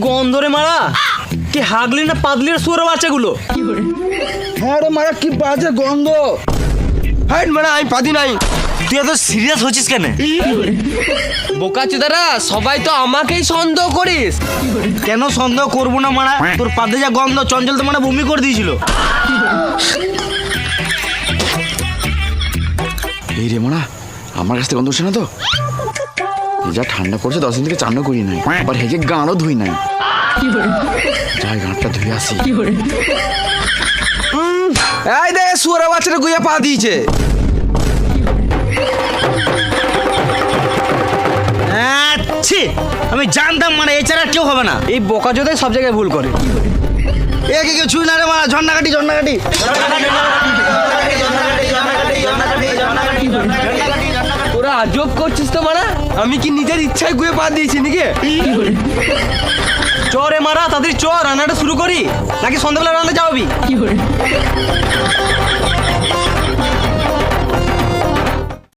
গন্ধ রে মারা, কি হাগলি না পাদলি রে শুয়োরের বাচ্চাগুলো। হ্যাঁ রে মারা, কি বাজে গন্ধ। হাইট মানে আমি পাদি নাই। তুই এত সিরিয়াস হচ্ছিস কেন? বোকাচোদারা সবাই তো আমাকেই সন্দেহ করিস। কেন সন্দেহ করবো না মারা, তোর পাদে যা গন্ধ, চঞ্চল তো মানে বমি করে দিয়েছিল। এই রে মারা, আমার কাছ থেকে গন্ধ উঠছে না তো? যা ঠান্ডা পড়ছে 10 দিন থেকে চানও করি নাই, আবার হেগে গাঁড়ও ধুই নাই। যাই গাঁটটা ধুয়ে আসি। এই দেখ শুয়োরের বাচ্চাটা গুইয়া পা দিয়েছে। ছি, আমি জানতাম মানে এছাড়া কেউ হবে না। এই বোকাচোদাই সব জায়গায় ভুল করে। এ কি কেউ ছুঁই না রে মারা, ঝর্ণাকাটি ঝর্ণাকাটি। তোরা আজব করছিস তো মারা, আমি কি নিজের ইচ্ছায় গুয়ে পা দিয়েছি নাকি? চরে মারা, তাদের চর রান্নাটা শুরু করি নাকি সন্ধ্যাবেলা রান্না যাওয়াবি?